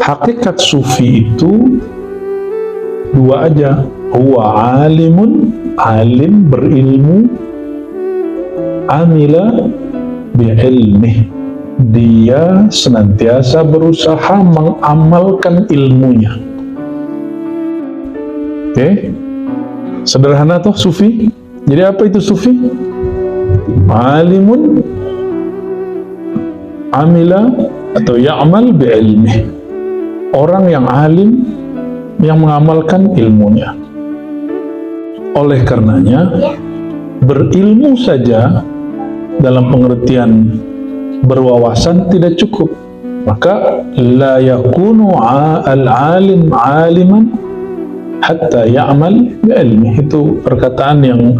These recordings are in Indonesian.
Hakikat sufi itu dua aja. Huwa alimun, alim berilmu, amila bi'ilmih, dia senantiasa berusaha mengamalkan ilmunya. Oke, sederhana toh sufi. Jadi apa itu sufi? Alimun amila atau ya'mal bi'ilmih, orang yang alim yang mengamalkan ilmunya. Oleh karenanya, berilmu saja dalam pengertian berwawasan tidak cukup. Maka la yakunu al-alim aliman hatta ya'mal bi'ilmih. Itu perkataan yang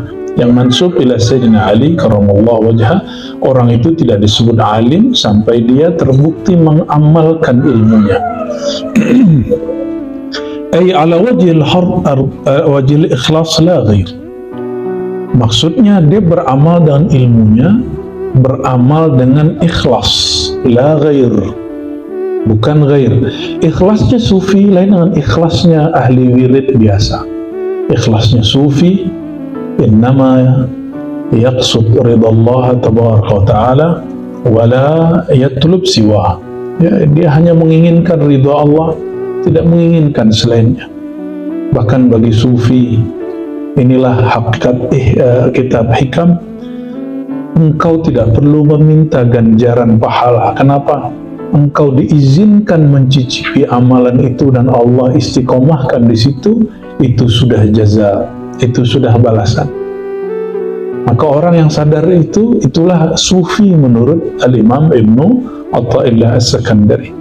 mansub ila Sayyidina Ali karramallahu wajhah. Orang itu tidak disebut alim sampai dia terbukti mengamalkan ilmunya. Ay ala wajhil ikhlas la ghair. Maksudnya dia beramal dengan ilmunya, beramal dengan ikhlas, la ghair, bukan ghair. Ikhlasnya sufi lain dengan ikhlasnya ahli wirid biasa. Ikhlasnya sufi innama yaqsud ridallah tabaraka wa ta'ala wala yatlub siwa. Ya, dia hanya menginginkan ridha Allah, tidak menginginkan selainnya. Bahkan bagi sufi, inilah hakikat kitab hikam, engkau tidak perlu meminta ganjaran pahala. Kenapa? Engkau diizinkan mencicipi amalan itu dan Allah istiqomahkan di situ, itu sudah jaza, itu sudah balasan. Maka orang yang sadar itu, itulah sufi menurut Al-Imam Ibnu Athaillah As-Sakandari.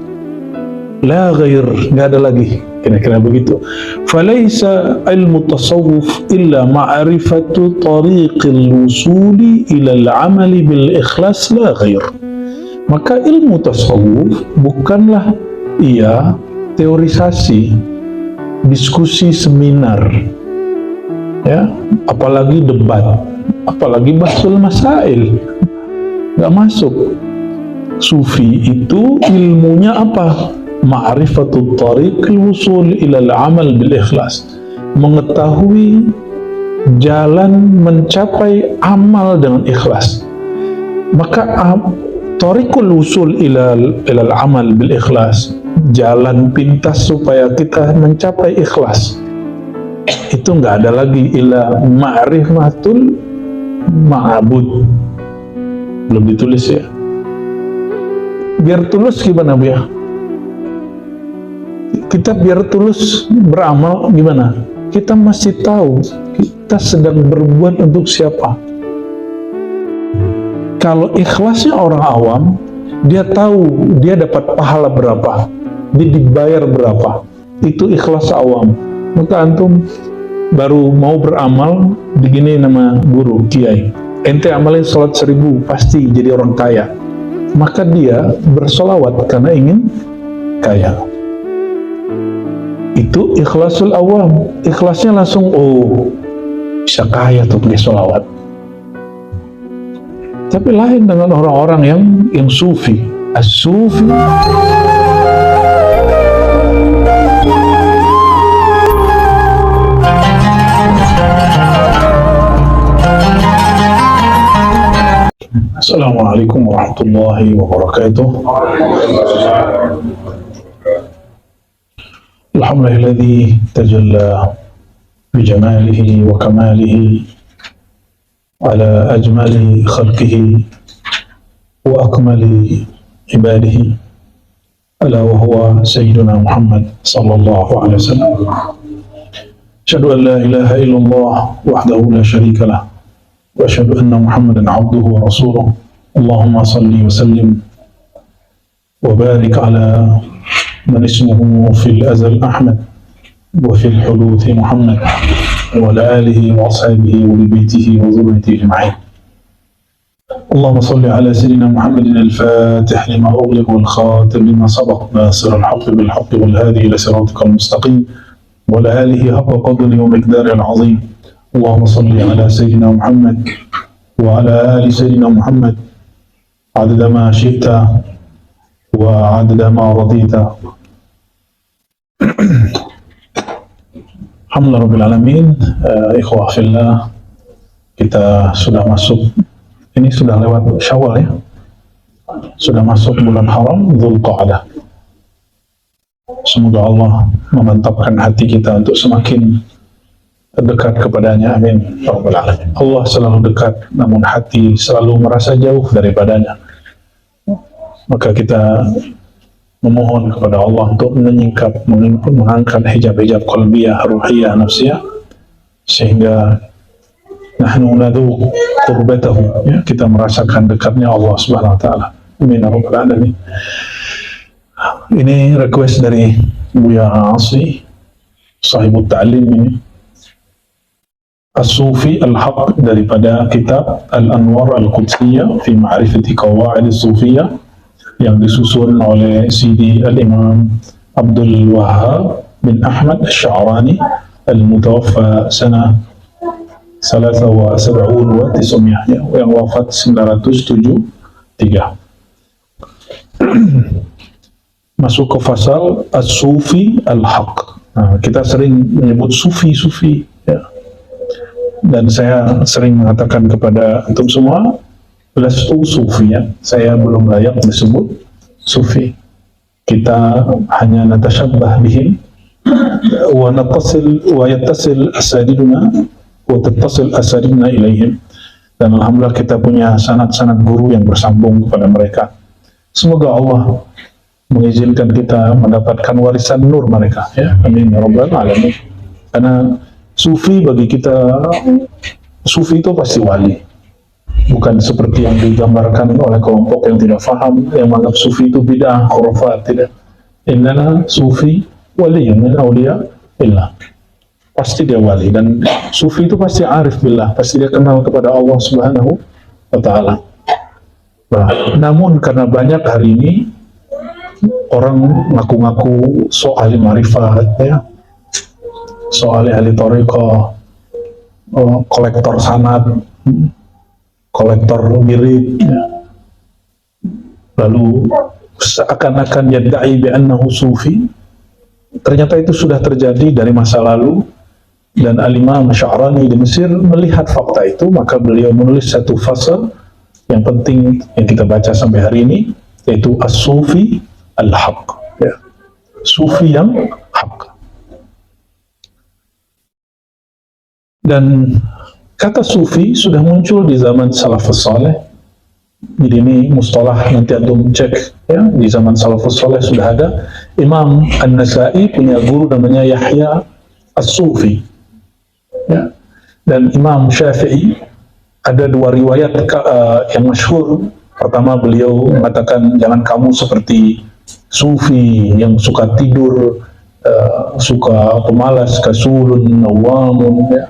La ghair, nggak ada lagi, kira-kira begitu. Falaisa ilmu tasawuf illa ma'rifatu tariqil wusuli ila al-amali bil ikhlas la ghair. Maka ilmu tasawuf bukanlah teorisasi, diskusi seminar, ya, apalagi debat, apalagi bahsul masail, nggak masuk. Sufi itu ilmunya apa? Ma'rifatul tariqil wusul ila al-amal bil ikhlas, mengetahui jalan mencapai amal dengan ikhlas. Maka tariqul wusul ila al-amal bil ikhlas, jalan pintas supaya kita mencapai ikhlas, itu nggak ada lagi ila ma'rifatul ma'bud. Belum ditulis ya. Biar tulus gimana Bu ya? Kita biar tulus beramal gimana? Kita masih tahu kita sedang berbuat untuk siapa. Kalau ikhlasnya orang awam, dia tahu dia dapat pahala berapa, dia dibayar berapa. Itu ikhlas awam. Maka antum baru mau beramal, begini nama guru, kiai, ente amalin sholat 1000, pasti jadi orang kaya. Maka dia bersolawat karena ingin kaya. Itu ikhlasul awam. Ikhlasnya langsung, oh bisa kaya tuh pakai sholawat. Tapi lain dengan orang-orang yang sufi. As-sufi Assalamualaikum warahmatullahi wabarakatuh. Alhamdulillahilladzi tajalla bijamalihi wa kamalihi ala ajmali khalqihi wa akmali ibadihi, ala wa huwa sayyiduna Muhammad sallallahu alaihi wasallam. Asyhadu an la ilaha illallah wahdahu la syarika lah wa asyhadu anna Muhammadan abduhu wa rasuluh. Allahumma salli wa sallim wa barik ala man ismuhu fil azal Ahmad wa fil huduth Muhammad wa ala alihi wa ashabihi wa baitihi wa dhurriyyatihi ajma'in. Allahumma salli ala sayyidina Muhammadin al-fatih lima ughliq wal khatim lima sabaq nasir al-haqq bil haqq wal hadi ila siratikal mustaqim wa ala alihi haqqa qadrihi wa miqdarihi al-azim. Allahumma salli ala sayyidina Muhammad wa ala ali sayyidina Muhammad adada ma syi'ta wa adada ma radita Alhamdulillah Rabbil Alamin. Ikhwah fillah, kita sudah masuk, ini sudah lewat Syawal ya, sudah masuk bulan haram Dzulqa'dah. Semoga Allah memantapkan hati kita untuk semakin dekat kepadanya. Amin ya Rabbal Alamin. Allah selalu dekat, namun hati selalu merasa jauh daripadanya. Maka kita memohon kepada Allah untuk menyingkap, mengangkat hijab-hijab qalbiyah, ruhiyah, nafsiyah, sehingga nahnu nadzuq qurbatahu, ya, kita merasakan dekatnya Allah Subhanahu wa taala. Amin ya Rabbal Alamin. Ini request dari Buya Asri, sahibut ta'lim ini. As-Sufi Al-Haq, daripada kitab Al-Anwar Al-Qudsiyah fi Ma'rifati Qawa'id As-Sufiyah, yang disusun oleh Sidi Al-Imam Abdul Wahhab bin Ahmad Al-Sya'rani al-mutawaffa sana 73 wa 900, yang wafat 973. Masuk ke fasal As-Sufi Al-Haq. Nah, kita sering menyebut Sufi ya. Dan saya sering mengatakan kepada antum semua, lastu sufiyan, saya belum layak disebut sufi. Kita hanya natasyabbah bihim wa nattasil wa yattasil asadiduna wa tattasil asadiduna ilaihim. Dan alhamdulillah kita punya sanad-sanad guru yang bersambung kepada mereka. Semoga Allah mengizinkan kita mendapatkan warisan nur mereka, ya. Amin ya Rabbal Alamin. Karena sufi bagi kita, sufi itu pasti wali. Bukan seperti yang digambarkan oleh kelompok yang tidak faham, yang menganggap sufi itu bid'ah, khurafat. Tidak. Innana sufi waliyun min awliya billah. Pasti dia wali, dan sufi itu pasti arif billah, pasti dia kenal kepada Allah Subhanahu wa taala. Nah, namun karena banyak hari ini orang ngaku-ngaku so ahli marifat, ya, so ahli thariqah, kolektor sanad, kolektor wirid, ya. Lalu seakan-akan yadda'i bi'annahu sufi. Ternyata itu sudah terjadi dari masa lalu, dan Al-Imam Sya'rani di Mesir melihat fakta itu, maka beliau menulis satu fasal yang penting yang kita baca sampai hari ini, yaitu As-Sufi Al-Haq, ya. Sufi yang hak. Dan kata sufi sudah muncul di zaman salafus saleh. Jadi ini mustalah, nanti antum cek, ya, di zaman salafus saleh sudah ada. Imam An-Nasai punya guru namanya Yahya As-Sufi, ya. Dan Imam Syafi'i ada dua riwayat yang masyhur. Pertama, beliau mengatakan, jangan kamu seperti sufi yang suka tidur, suka pemalas, kasulun, nawamun, ya.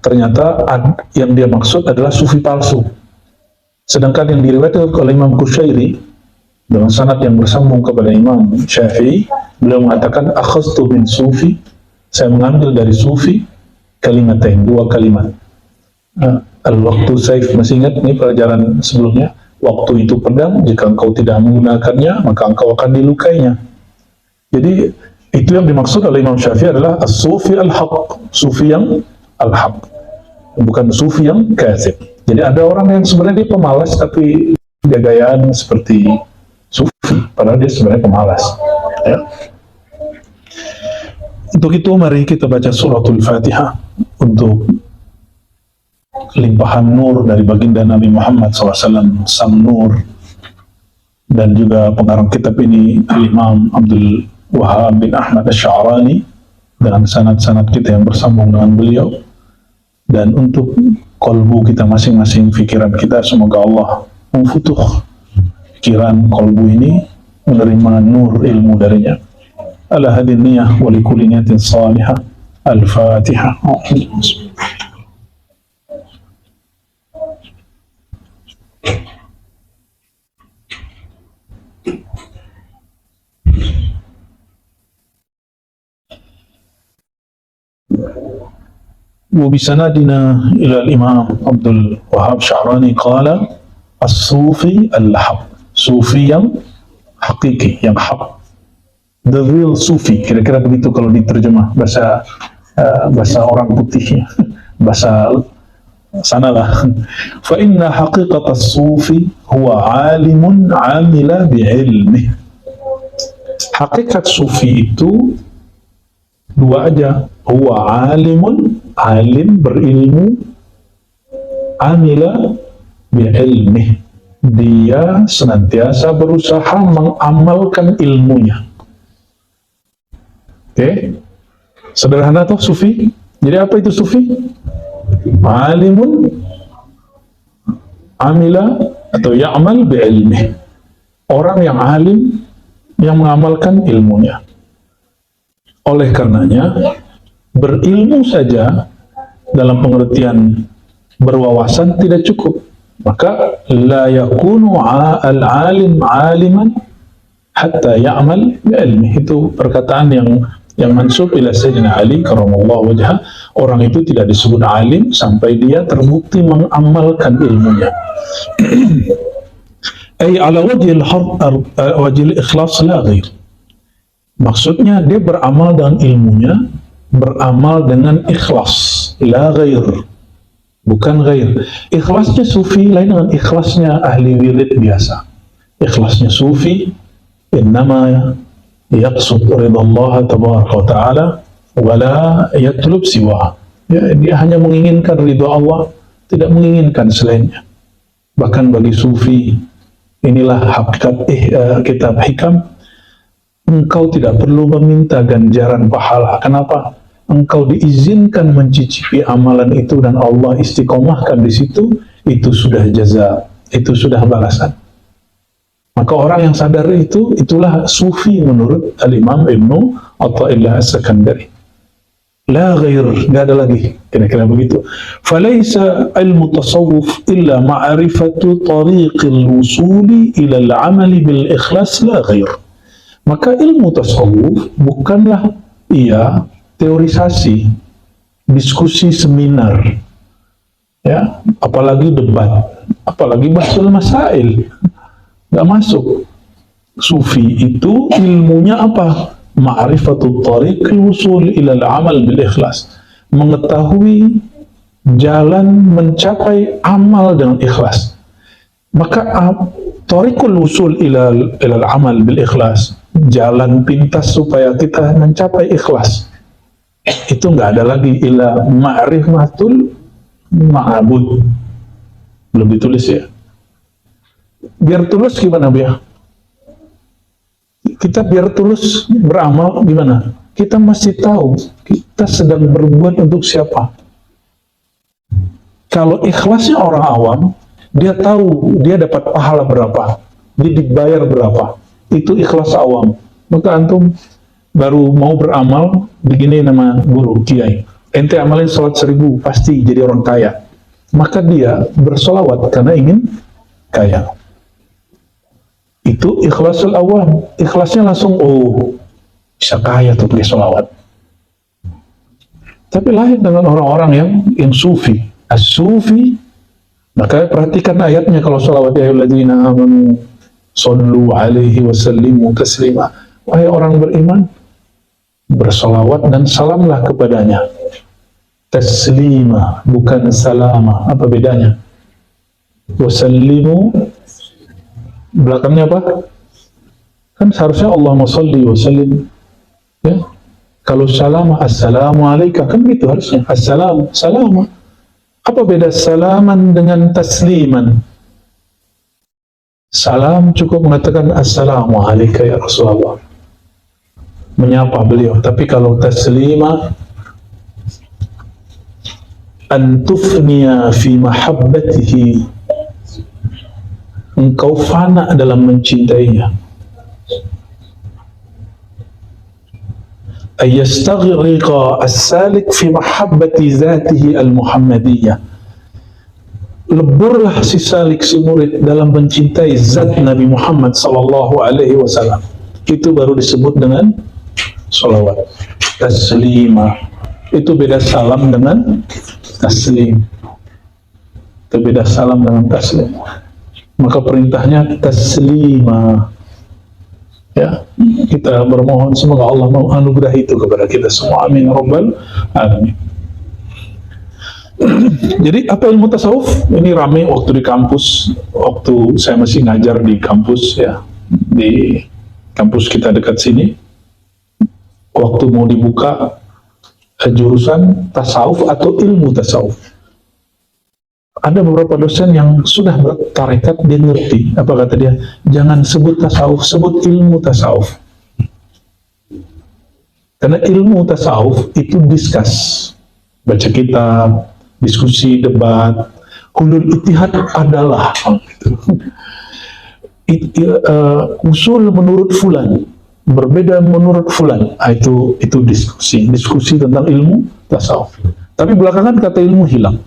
Ternyata yang dia maksud adalah sufi palsu. Sedangkan yang diriwayatkan oleh Imam Qushairi dengan sanad yang bersambung kepada Imam Syafi'i, beliau mengatakan, akhadtu min sufi, saya mengambil dari sufi kalimatain, dua kalimat. Al-waqtu saif, masih ingat ini pelajaran sebelumnya, waktu itu pedang, jika engkau tidak menggunakannya maka engkau akan dilukainya. Jadi itu yang dimaksud oleh Imam Syafi'i adalah as-sufi al-haq, sufi yang al-haq, bukan sufi yang kadzib. Jadi ada orang yang sebenarnya dia pemalas tapi dia gayaan seperti sufi, padahal dia sebenarnya pemalas, ya. Untuk itu mari kita baca suratul Fatihah untuk limpahan nur dari baginda Nabi Muhammad SAW, sang nur. Dan juga pengarang kitab ini Al-Imam Abdul Wahhab bin Ahmad Al-Sya'rani dengan sanad-sanad kita yang bersambung dengan beliau. Dan untuk kolbu kita masing-masing, pikiran kita, semoga Allah memfutuh pikiran kolbu ini, menerima nur ilmu darinya. Ala hadin niyah wa likulli niyatin salihah. Al-Fatihah. وبسندنا إلى الإمام عبد الوهاب الشعراني قال الصوفي الحق، صوفي yang hakiki, yang hak. The real Sufi, kira-kira begitu kalau diterjemah bahasa orang putihnya, bahasa sanalah. Fa inna haqiqat as-sufi huwa alimun amila bi'ilmih. Hakikat sufi itu dua aja, huwa alimun, alim berilmu, amila bi'ilmih, dia senantiasa berusaha mengamalkan ilmunya. Oke, sederhana toh sufi. Jadi apa itu sufi? Alimun amila atau ya'mal bi'ilmih, orang yang alim yang mengamalkan ilmunya. Oleh karenanya berilmu saja dalam pengertian berwawasan tidak cukup, maka la yakunu al-alim aliman hatta ya'mal bi'ilmih. Itu perkataan yang mansub ila Sayyidina Ali karamallahu wajhah. Orang itu tidak disebut alim sampai dia terbukti mengamalkan ilmunya. Ay ala wajhil ikhlas la ghair. Maksudnya dia beramal dengan ilmunya, beramal dengan ikhlas, la ghair, bukan ghair. Ikhlasnya sufi lain dengan ikhlasnya ahli wirid biasa. Ikhlasnya sufi innama yaqsud ridallah tabaraka wa ta'ala wala yatlub siwa. Ya, dia hanya menginginkan ridha Allah, tidak menginginkan selainnya. Bahkan bagi sufi, inilah hakikat kitab hikam, engkau tidak perlu meminta ganjaran pahala. Kenapa? Engkau diizinkan mencicipi amalan itu dan Allah istiqomahkan di situ, itu sudah jaza, itu sudah balasan. Maka orang yang sadar itu, itulah sufi menurut Al-Imam Ibnu Athaillah As-Sakandari. La ghair, nggak ada lagi, kira-kira begitu. Falaysa ilmu tasawuf illa ma'rifatu tariqil wusuli ila al-amali bil ikhlas la ghair. Maka ilmu tasawuf bukanlah teorisasi, diskusi seminar, ya, apalagi debat, apalagi bahsul masail, nggak masuk. Sufi itu ilmunya apa? Ma'rifatul tariqil wusul ila al-amal bil ikhlas, mengetahui jalan mencapai amal dengan ikhlas. Maka tariqul wusul ila al-amal bil ikhlas, jalan pintas supaya kita mencapai ikhlas, itu nggak ada lagi ila ma'rifatul ma'abud. Belum ditulis ya. Biar tulus gimana biar? Kita biar tulus beramal gimana? Kita masih tahu kita sedang berbuat untuk siapa. Kalau ikhlasnya orang awam, dia tahu dia dapat pahala berapa, dia dibayar berapa. Itu ikhlas awam. Maka antum baru mau beramal, begini nama guru, kiai. Ente amalin salat 1000, pasti jadi orang kaya. Maka dia bersolawat karena ingin kaya. Itu ikhlasul awam. Ikhlasnya langsung, oh, bisa kaya tuh pakai solawat. Tapi lain dengan orang-orang yang sufi. As-sufi, maka perhatikan ayatnya kalau solawat, ya ayyuhalladzina amanu sallu alaihi wasallimu taslima. Wahai orang beriman, bersolawat dan salamlah kepadanya. Taslima, bukan salama. Apa bedanya? Wasallimu, belakangnya apa? Kan seharusnya Allahumma salli wa sallim, ya. Kalau salam, assalamu alaika, kan gitu harusnya. Assalam, salama. Apa beda salaman dengan tasliman? Salam cukup mengatakan assalamu alaika ya Rasulullah, menyapa beliau. Tapi kalau taslima, an tufniya fi mahabbatihi, engkau fana dalam mencintainya. Ayastaghriqa as-salik fi mahabbati zatihi al-muhammadiyah. Leburlah si salik, si murid dalam mencintai zat Nabi Muhammad sallallahu alaihi wasallam. Itu baru disebut dengan salawat. Taslima. Itu beda salam dengan taslim. Itu beda salam dengan taslim. Maka perintahnya taslima, ya. kita bermohon semoga Allah menganugerahi itu kepada kita semua. Amin ya rabbal alamin. Jadi apa ilmu tasawuf? Ini ramai waktu di kampus, waktu saya masih ngajar di kampus ya, di kampus kita dekat sini. Waktu mau dibuka jurusan tasawuf atau ilmu tasawuf, ada beberapa dosen yang sudah bertarekat, dia ngerti. Apa kata dia? Jangan sebut tasawuf, sebut ilmu tasawuf. Karena ilmu tasawuf itu diskus, baca kitab, diskusi, debat. Hulul ittihad adalah usul menurut fulan, berbeda menurut fulan. Itu diskusi tentang ilmu tasawuf. Tapi belakangan kata ilmu hilang.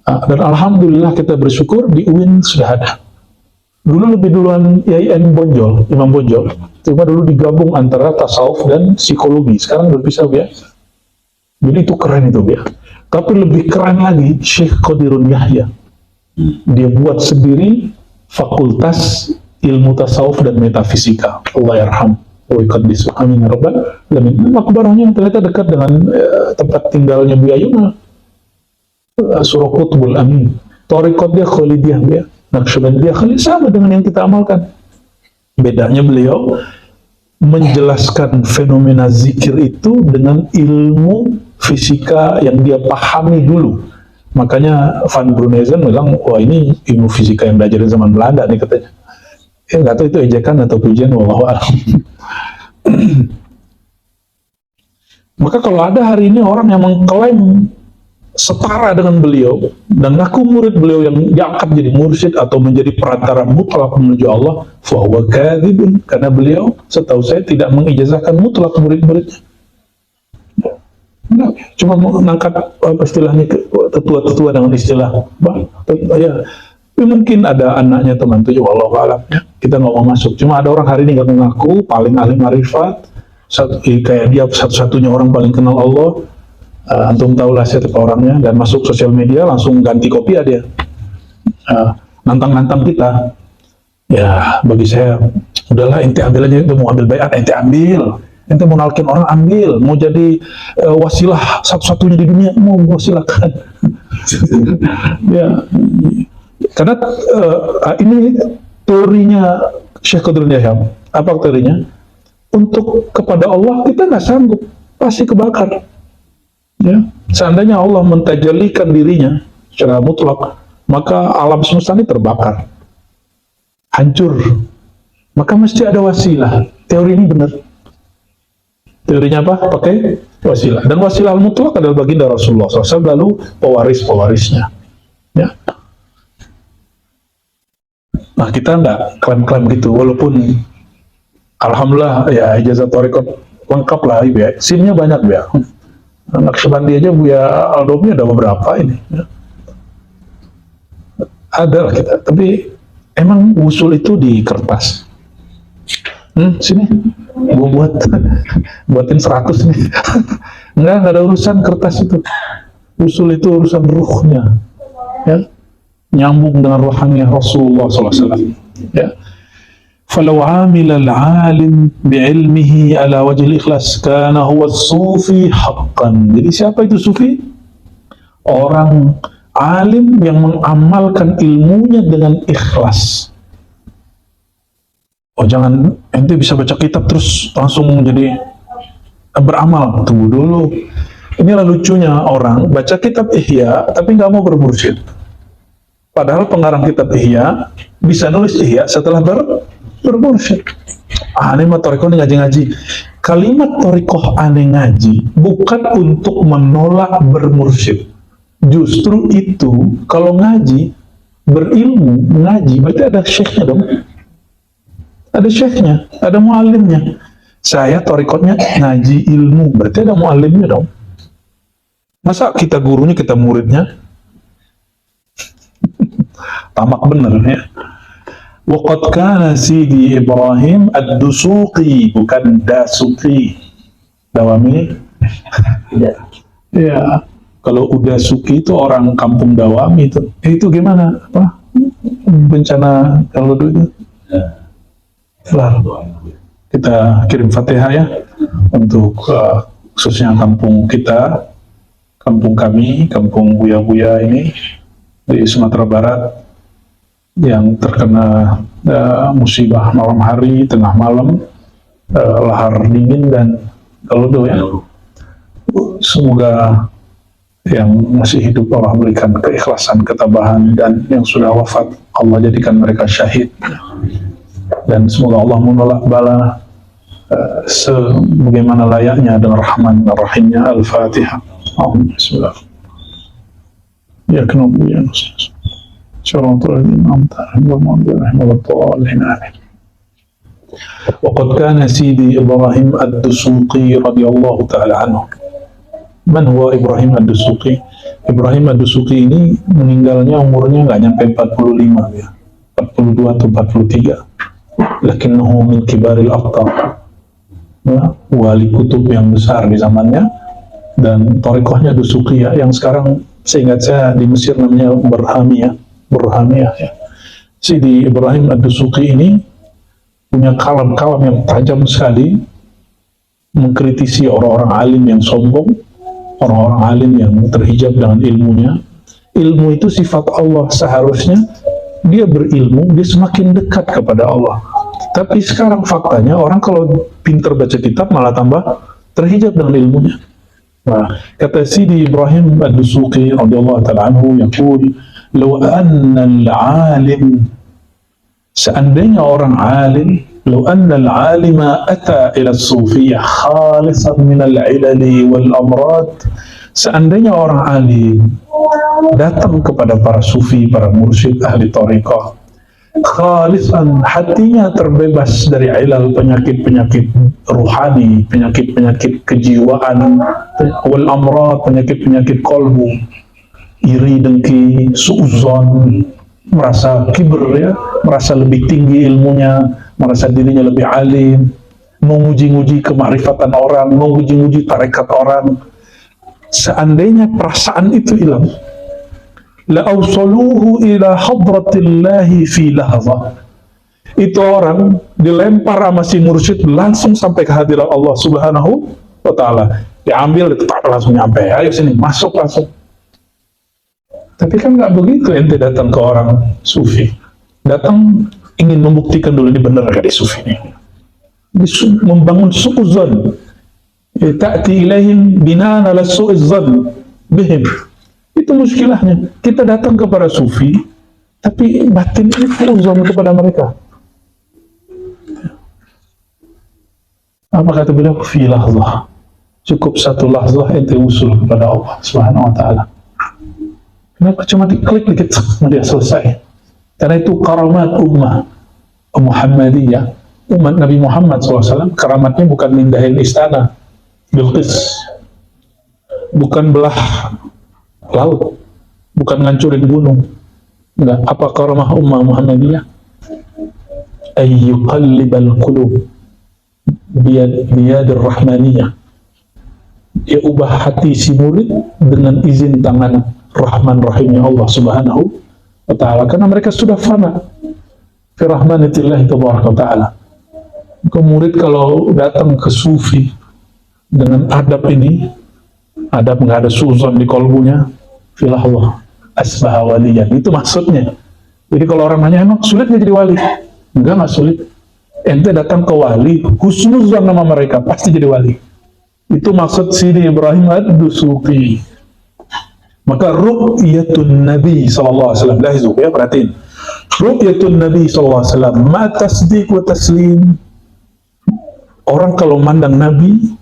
Dan alhamdulillah kita bersyukur di UIN sudah ada. Dulu lebih duluan IAIN Bonjol, Imam Bonjol. Cuma dulu digabung antara tasawuf dan psikologi. Sekarang berpisah ya. Jadi itu keren itu ya. Tapi lebih keren lagi Syekh Qadirun Yahya. Dia buat sendiri fakultas ilmu tasawuf dan metafisika. Allah yarham wa yuqaddis. Amin ya rabbal alamin. Makbarahnya ternyata dekat dengan tempat tinggalnya Bu Ayuna. Surah Qutbul Amin. Thariqat dia Khalidiyah dia, Naqsyabandiyah Khalid, sama dengan yang kita amalkan. Bedanya beliau menjelaskan fenomena zikir itu dengan ilmu fisika yang dia pahami dulu. Makanya Van Brunezen bilang, wah ini ilmu fisika yang belajar di zaman Belanda nih katanya. Nggak tahu itu ejekan atau pujian, wallahu a'lam. Maka kalau ada hari ini orang yang mengklaim setara dengan beliau dan ngaku murid beliau yang diangkat jadi mursyid atau menjadi perantara mutlak menuju Allah, fahuwa kadzibun, karena beliau setahu saya tidak mengijazahkan mutlak murid-muridnya. Nah, cuma mengangkat istilahnya tetua-tetua dengan istilah ya. Mungkin ada anaknya teman itu, wallahu a'lam ya. Kita nggak mau masuk. Cuma ada orang hari ini nggak mengaku paling ahli marifat, kayak dia satu-satunya orang paling kenal Allah. Antum tahulah siapa orangnya, dan masuk sosial media langsung ganti kopiah dia, nantang-nantang kita. Ya bagi saya udahlah, ente ambil aja, itu mau ambil bayat ente ambil, ente mau nalkin orang ambil, mau jadi wasilah satu-satunya di dunia mau silakan. Ya karena ini teorinya Syekh Qadirun Yahya. Apa teorinya? Untuk kepada Allah kita nggak sanggup, pasti kebakar. Ya, seandainya Allah mentajalikan dirinya secara mutlak, maka alam semesta ini terbakar, hancur. Maka mesti ada wasilah. Teori ini benar. Teorinya apa? Pakai wasilah. Dan wasilah mutlak adalah baginda Rasulullah SAW, lalu pewaris-pewarisnya. Ya. Nah kita enggak klaim-klaim gitu, walaupun alhamdulillah ya ijazah thariqat lengkap lah ya. SIM-nya banyak ya. Naqsyabandi aja Buya Aldomi ada beberapa ini ya. Ada lah kita, tapi emang usul itu di kertas. Sini gua buatin 100 nih. Enggak ada urusan kertas itu. Usul itu urusan ruhnya ya, nyambung dengan rohaniah Rasulullah SAW ya. فلو عامل العالم بعلمه على وجه الإخلاص كان هو الصوفي حقا. Jadi siapa itu sufi? Orang alim yang mengamalkan ilmunya dengan ikhlas. Oh jangan ente bisa baca kitab terus langsung jadi beramal. Tunggu dulu. Inilah lucunya orang baca kitab Ihya tapi nggak mau bermursyid. Padahal pengarang kitab Ihya bisa nulis Ihya setelah bermursyid. Aneh mah thariqah ngaji-ngaji. Kalimat thariqah aneh ngaji bukan untuk menolak bermursyid. Justru itu kalau ngaji, berilmu, ngaji, berarti ada syekhnya dong. Ada syekhnya, ada muallimnya. Saya thariqahnya ngaji ilmu, berarti ada muallimnya dong. Masa kita gurunya, kita muridnya? Tamak bener ya. Waqad kana Sidi Ibrahim ad-Dusuqi, bukan Dasuqi. Dawami? Ya, kalau udah Suki itu orang kampung Dawami itu. Itu gimana? Apa? Bencana kalau dulu itu? kita kirim Fatihah ya untuk khususnya kampung kita, kampung kami, kampung Buya-Buya ini di Sumatera Barat yang terkena musibah malam hari, tengah malam, lahar dingin dan gelodo ya. Semoga yang masih hidup Allah berikan keikhlasan, ketabahan, dan yang sudah wafat Allah jadikan mereka syahid. Dan semoga Allah menolak bala sebagaimana layaknya dengan Rahman dan Rahimnya. Al-Fatihah. Bismillah. Ya kenabu ya Nusras. وقد كان سيدي إبراهيم الدسوقي رضي الله تعالى عنه. Man huwa Ibrahim ad-Dusuqi? Ibrahim ad-Dusuqi ini meninggalnya umurnya nggak nyampe 45 ya, 42 atau 43. Lakinnahu min kibaril aqtar, ya, wali kutub yang besar di zamannya, dan thariqahnya Dusuqiyah yang sekarang seingat saya di Mesir namanya Burhamiyah ya. Sidi Ibrahim ad-Dusuqi ini punya kalam-kalam yang tajam sekali, mengkritisi orang-orang alim yang sombong, orang-orang alim yang terhijab dengan ilmunya. Ilmu itu sifat Allah, seharusnya dia berilmu, dia semakin dekat kepada Allah. Tapi sekarang faktanya orang kalau pintar baca kitab malah tambah terhijab dengan ilmunya. Nah, kata Sidi Ibrahim ad-Dusuqi radhiyallahu ta'ala anhu, yaqul, "Law anna al-'alim", seandainya orang alim, "Law anna al-'alima ata ila as-sufiyah khalisan min al-'ilali wal amrad", seandainya orang alim datang kepada para sufi, para mursyid ahli thariqah, khalisan, hatinya terbebas dari ilal, penyakit-penyakit ruhani, penyakit-penyakit kejiwaan, wal amrad, penyakit-penyakit kolbu, iri, dengki, su'uzon, merasa kibr ya, merasa lebih tinggi ilmunya, merasa dirinya lebih alim, menguji-uji kemakrifatan orang, menguji-uji tarekat orang. Seandainya perasaan itu hilang, la awsaluhu ila hadratillahi fi lahzah, itu orang dilempar sama si mursyid langsung sampai ke hadirat Allah subhanahu wa ta'ala, diambil, langsung nyampe, ayo sini, masuk langsung. Tapi kan nggak begitu, ente datang ke orang sufi, datang ingin membuktikan dulu ini benar gak di sufi ini, membangun su'uzan, ta'ti ilaihim bina'an ala su'uzan bihim. Itu muskilahnya, kita datang kepada sufi tapi batin ini su'uzan kepada mereka. Apa kata beliau? Fi lahzah, cukup satu lahzah ente usul kepada Allah subhanahu wa ta'ala. Kenapa cuma diklik dikit dia selesai? Karena itu karamat ummah Muhammadiyah, umat Nabi Muhammad SAW. Karamatnya bukan mindahin istana Bilqis, bukan belah laut, bukan ngancurin gunung. Enggak. Apa karamah ummah Muhammadiyah? Ayyuqallibal qulub biyadir rahmaniyah, dia ubah hati si murid dengan izin tangan Rahman Rahimnya Allah subhanahu wa ta'ala, karena mereka sudah fana fi rahmanitillahi tabaraka wa ta'ala. Murid kalau datang ke sufi dengan adab ini, adab nggak ada suzon di kolbunya, filah Allah asbaha waliyan, itu maksudnya. Jadi kalau orang nanya, emang sulit nggak jadi wali? Nggak sulit. Ente datang ke wali, husnuzan nama mereka, pasti jadi wali. Itu maksud Sidi Ibrahim ad-Dusuqi. Maka ru'yatun Nabi SAW, lahizu ya, perhatiin, ru'yatun Nabi SAW ma tasdiq wa taslim. Orang kalau mandang Nabi,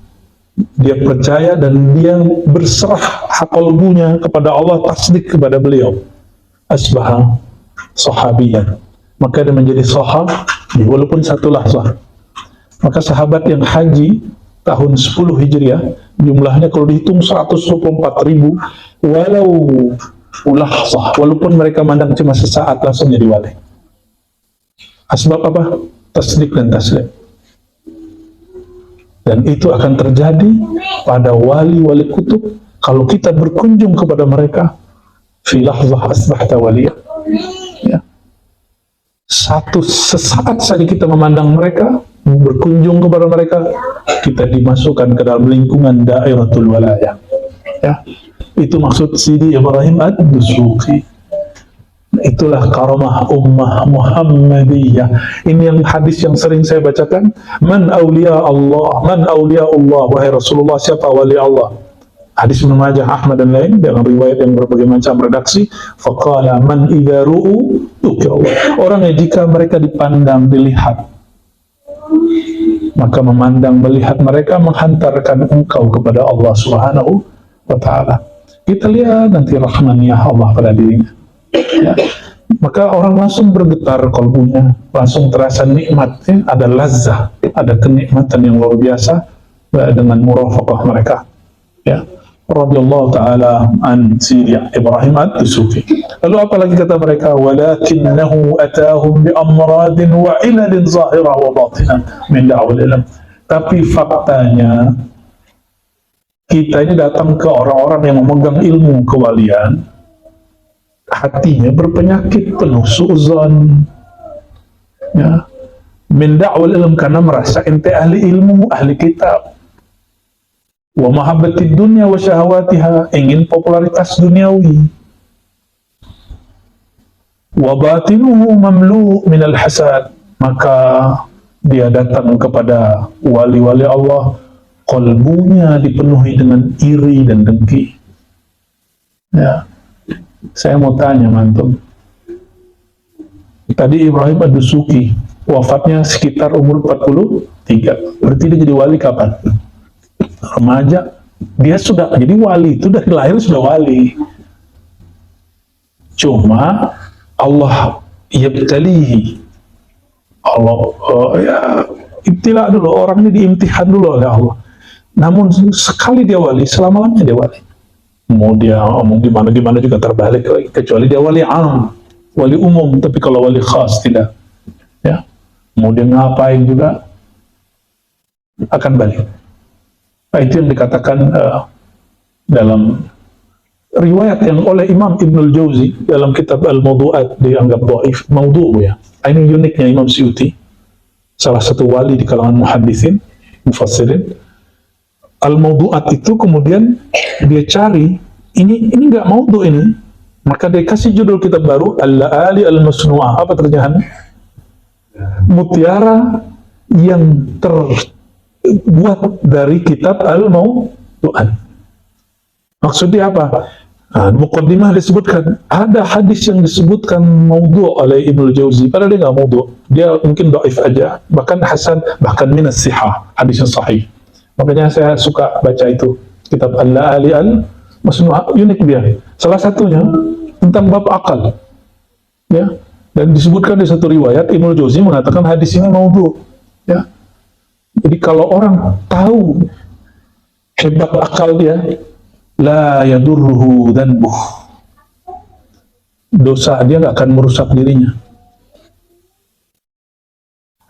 dia percaya dan dia berserah qalbunya kepada Allah, tasdik kepada beliau. Asbaha sahabiyan, maka dia menjadi sahabi walaupun satu lahzah. Maka sahabat yang haji tahun 10 Hijriah, jumlahnya kalau dihitung 124.000, walau lahzah, walaupun mereka mandang cuma sesaat, langsung jadi wali. Asbab apa? Tasdik dan taslim. Dan itu akan terjadi pada wali-wali kutub kalau kita berkunjung kepada mereka. Fi lahzah asbahta waliya, ya. Satu sesaat saja kita memandang mereka, berkunjung kepada mereka, kita dimasukkan ke dalam lingkungan dairatul walayah. Ya, itu maksud Sidi Ibrahim Ad-Dusuki. Itulah karamah ummah Muhammadiyah. Ini yang hadis yang sering saya bacakan. Man awliya Allah, man awliya Allah, wahai Rasulullah, siapa wali Allah? Hadis Ibnu Majah, Ahmad dan lain dengan riwayat yang berbagai macam redaksi. Faqala man idza ru'u dzukirallah. Orang yang jika mereka dipandang, dilihat, maka memandang, melihat mereka menghantarkan engkau kepada Allah Subhanahu wa ta'ala. Kita lihat nanti rahmaniyah Allah pada dirinya. Ya. Maka orang langsung bergetar kalbunya, langsung terasa nikmatnya, ada lazah, ada kenikmatan yang luar biasa dengan murafaqah mereka. Ya, radhiyallahu taala an Sidi Ibrahim Ad-Dusuki. Lalu apalagi kata mereka, walakinnahu atahum bi amradin wa ilalin zahirah wa batinah min da'wal ilm. Tapi faktanya kita ini datang ke orang-orang yang memegang ilmu kewalian, hatinya berpenyakit, penuh suuzon, ya, min da'wal ilm, karena merasa ente ahli ilmu, ahli kitab, wa mahabbatid dunya wa syahawatiha, ingin popularitas duniawi, wa batinuhu mamlu' minal hasad, maka dia datang kepada wali-wali Allah, kalbunya dipenuhi dengan iri dan dengki. Ya, saya mau tanya mantum, tadi Ibrahim Ad-Dusuki wafatnya sekitar umur 43, berarti dia jadi wali kapan? Remaja. Dia sudah jadi wali, itu dari lahir sudah wali. Cuma Allah yabtalihi, Allah ya ibtila dulu, orang ini diimtihan dulu oleh Allah. Namun sekali dia wali, selama-lamanya dia wali. Mau dia ngomong gimana juga terbalik lagi, kecuali dia wali am, wali umum. Tapi kalau wali khas tidak, ya, mau dia ngapain juga akan balik. Nah, itu yang dikatakan dalam riwayat yang oleh Imam Ibnul Jauzi dalam kitab Al-Mawdu'at, dianggap dhaif, maudhu' ya. Ini uniknya Imam Suyuti, salah satu wali di kalangan muhaddisin, mufassirin. Al-Mawdu'at itu kemudian dia cari, ini nggak maudhu ini, maka dia kasih judul kitab baru, Al-La'ali Al-Masnu'ah. Apa terjemahannya? Mutiara yang terbuat dari kitab Al-Mawdu'at. Maksudnya apa? Nah, muqaddimah disebutkan, ada hadis yang disebutkan maudhu' oleh Ibnul Jauzi, padahal dia nggak maudhu', dia mungkin dhaif aja, bahkan hasan, bahkan minas sihah, hadis yang sahih. Makanya saya suka baca itu kitab Al-La'ali Al-Masnu'ah, unik dia. Salah satunya tentang bab akal, ya. Dan disebutkan di satu riwayat Ibnu Jauzi mengatakan hadis ini maudhu', ya. Jadi kalau orang tahu hebat akal dia, la yadurruhu dhanbuh, dosa dia nggak akan merusak dirinya.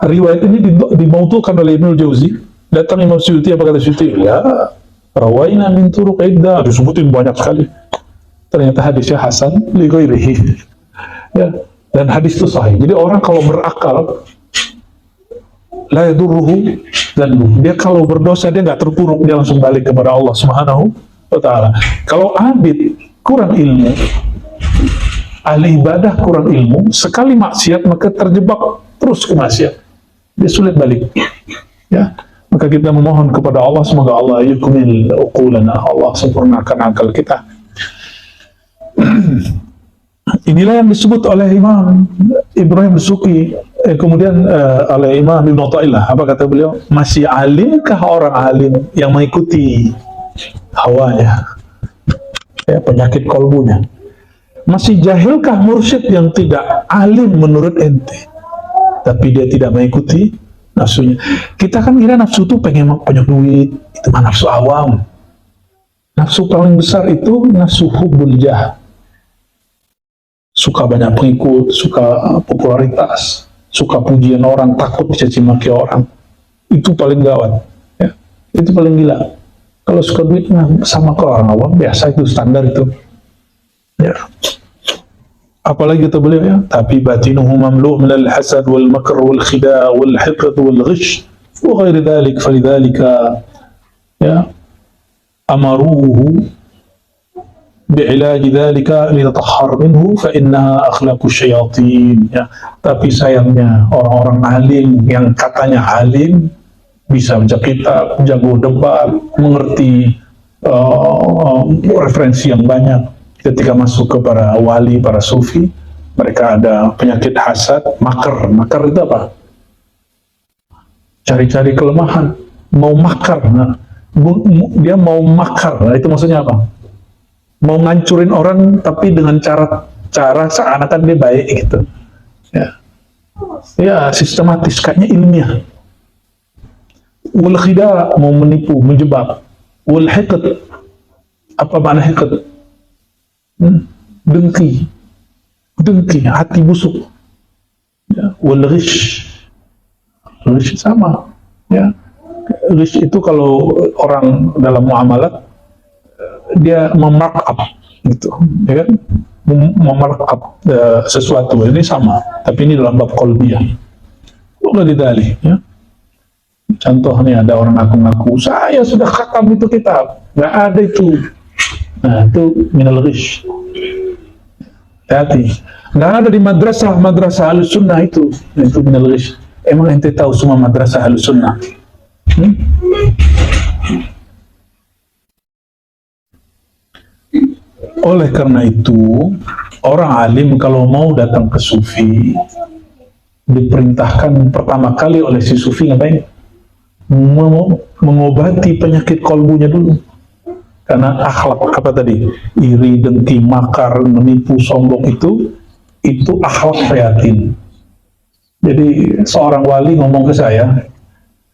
Riwayat ini dimaudhu'kan oleh Ibnu Jauzi. Datang Imam Suyuti, apa kata Suyuti? Ya, rawaina min turuq iddah, disebutin banyak sekali. Ternyata hadisnya hasan li ghairihi. Ya, dan hadis itu sahih. Jadi orang kalau berakal, la yadurruhu dhanbuh, dia kalau berdosa dia nggak terpuruk, dia langsung balik kepada Allah Subhanahu wa ta'ala. Kalau abid kurang ilmu, ahli ibadah kurang ilmu, sekali maksiat maka terjebak terus ke maksiat, dia sulit balik. Ya, maka kita memohon kepada Allah, semoga Allah yukmil uqulana, Allah sempurnakan akal kita. Inilah yang disebut oleh Imam Ibrahim Ad-Dusuki, kemudian oleh Imam Ibnu Athaillah. Apa kata beliau? Masih alimkah orang alim yang mengikuti hawanya, ya, penyakit kolbunya? Masih jahilkah mursyid yang tidak alim menurut ente, tapi dia tidak mengikuti nafsunya? Kita kan kira nafsu itu pengen banyak duit, itu mah nafsu awam. Nafsu paling besar itu nafsu hubbul jah, suka banyak pengikut, suka popularitas, suka pujian orang, takut dicaci maki orang. Itu paling gawat, ya. Itu paling gila. Kalau suka duit nah, sama ke orang awam biasa, itu standar itu, ya. Apalagi kata beliau, ya, tapi batinuhu mamlu' minal hasad wal makr wal khida' wal hiqd wal ghish وغير ذلك فلذلك ya amaruhu bi'ilaj dzalika litatahhar minhu fa innaha akhlaqu syayatin ya. Tapi sayangnya orang-orang alim yang katanya alim, bisa baca kitab, jago debat, mengerti referensi yang banyak, ketika masuk ke para wali, para sufi, mereka ada penyakit hasad, makar. Makar itu apa? Cari-cari kelemahan, mau makar. Nah, dia mau makar, nah, itu maksudnya apa? Mau ngancurin orang tapi dengan cara seakan-akan dia baik gitu. Ya, sistematis, kayaknya ilmiah. Wal khida, mau menipu, menjebak. Wal hiqd, apa makna hiqd? Dengki, hati busuk. Ya. Wal ghish sama. Ya. Ghish itu kalau orang dalam muamalat dia memarkup gitu, ya kan? Memarkup sesuatu, ini sama, tapi ini dalam bab qalbiyah. Udah didali, ya. Contohnya ada orang ngaku-ngaku, saya sudah khatam itu kitab, nggak ada itu. Nah, itu minal ghish. Hati, nggak ada di madrasah Ahlus Sunnah itu minal ghish. Emang ente tahu semua madrasah Ahlus Sunnah? Oleh karena itu, orang alim kalau mau datang ke sufi, diperintahkan pertama kali oleh si sufi ngapain? Mengobati penyakit kolbunya dulu. Karena akhlak apa tadi? Iri, dengki, makar, menipu, sombong itu akhlak syayatin. Jadi seorang wali ngomong ke saya,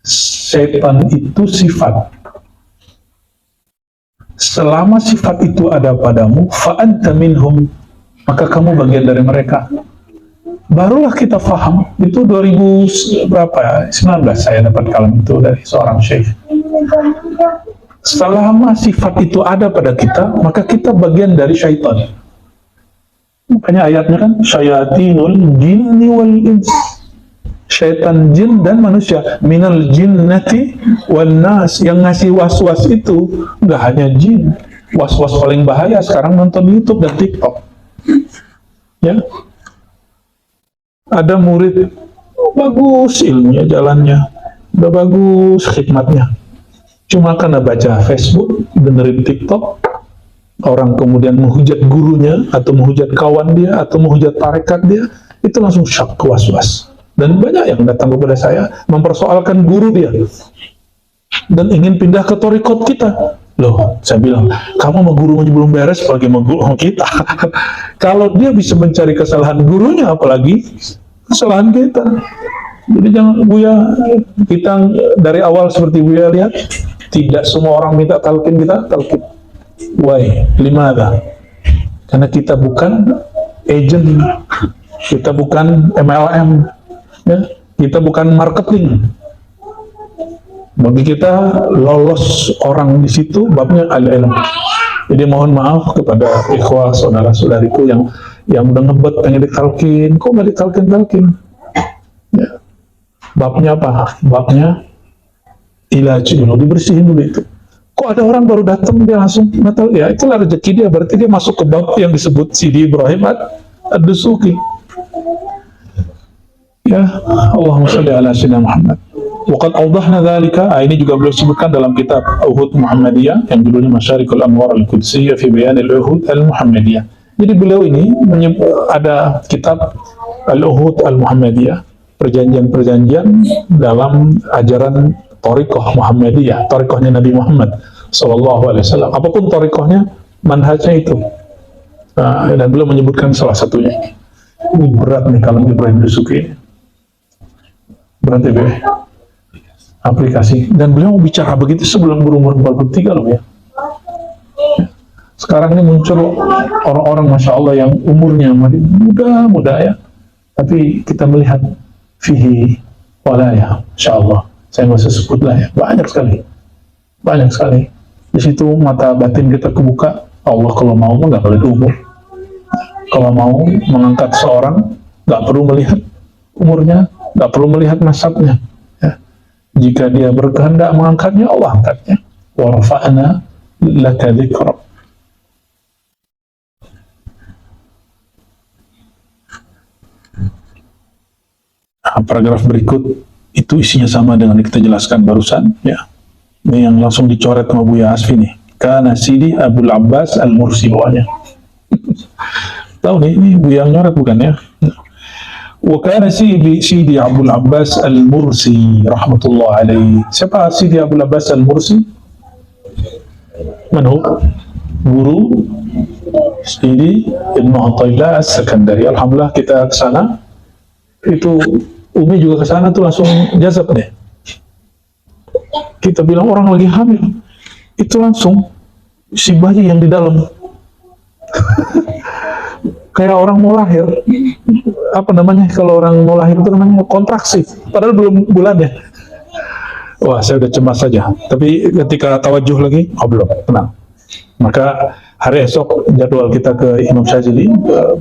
setan itu sifat. Selama sifat itu ada padamu, fa'anta minhum, maka kamu bagian dari mereka. Barulah kita faham. Itu 2019 saya dapat kalam itu dari seorang syekh. Selama sifat itu ada pada kita, maka kita bagian dari syaitan. Makanya ayatnya kan, syayatinul jinni wal ins, syaitan jin dan manusia, minal jinnati wan nas. Yang ngasih was-was itu nggak hanya jin. Was-was paling bahaya sekarang nonton YouTube dan TikTok. Ya, ada murid bagus ilmunya, jalannya udah bagus, khidmatnya, cuma karena baca Facebook, dengerin TikTok, orang kemudian menghujat gurunya atau menghujat kawan dia atau menghujat tarekat dia, itu langsung syak, was-was. Dan banyak yang datang kepada saya mempersoalkan guru dia dan ingin pindah ke torikot kita. Loh, saya bilang, kamu sama guru belum beres, apalagi sama guru kita. Kalau dia bisa mencari kesalahan gurunya, apalagi kesalahan kita. Jadi jangan, Buya, kita dari awal seperti Buya lihat, tidak semua orang minta talqin, kita talqin. Why? Limada? Karena kita bukan agent, kita bukan MLM, ya? Kita bukan marketing. Bagi kita lolos orang di situ babnya al-ilm. Jadi mohon maaf kepada ikhwah saudara-saudariku yang udah ngebet pengen ditalkin, kok nggak ditalkin? Ya. Babnya apa? Babnya ilaj dulu, dibersihin dulu itu. Kok ada orang baru datang dia langsung batal? Ya itulah rezeki dia, berarti dia masuk ke bab yang disebut Sidi Ibrahim ad-Dusuki. Ya, Allahumma shalli ala sayyidina Muhammad. Waqad awdahna dzalika, ini juga beliau sebutkan dalam kitab Uhud Muhammadiyah yang judulnya Masyarikul Anwar Al-Qudsiyah fi Bayan Al-Uhud Al-Muhammadiyah. Jadi beliau ini ada kitab Al-Uhud Al-Muhammadiyah, perjanjian-perjanjian dalam ajaran Thariqah Muhammadiyah, Thariqahnya Nabi Muhammad SAW. Apapun Thariqahnya, manhajnya itu. Dan beliau menyebutkan salah satunya ini. Ini berat nih kalau Ibrahim Dusuki. Berat ya, aplikasi. Dan beliau bicara begitu sebelum berumur 43 loh ya. Sekarang ini muncul orang-orang Masya Allah yang umurnya masih muda ya, tapi kita melihat fihi walaya, Masya Allah, saya nggak usah sebut lah ya, banyak sekali di situ mata batin kita kebuka. Allah kalau mau nggak boleh umur, kalau mau mengangkat seorang nggak perlu melihat umurnya, nggak perlu melihat nasabnya ya. Jika dia berkehendak mengangkatnya, Allah angkatnya. Wa rafa'na laka dzikrak. Paragraf berikut itu isinya sama dengan yang kita jelaskan barusan, ya. Ini yang langsung dicoret sama Buya Asfi nih. Kana Sidi Abdul Abbas Al-Mursi bawahnya. Tahu nih, ini Buya yang nyoret bukan ya? Wa kana Sidi Abdul Abbas Al-Mursi rahmatullah alaihi. Siapa Sidi Abdul Abbas Al-Mursi? Manhu? Guru Sidi Ibn Athaillah As-Sakandari. Alhamdulillah kita ke sana. Itu Umi juga ke sana tuh langsung jazab deh. Kita bilang orang lagi hamil, itu langsung si bayi yang di dalam kayak orang mau lahir. Apa namanya kalau orang mau lahir itu namanya kontraksi, padahal belum bulan ya. Wah, saya udah cemas saja. Tapi ketika tawajuh lagi, oh belum, tenang. Maka hari esok jadwal kita ke Imam Syazili,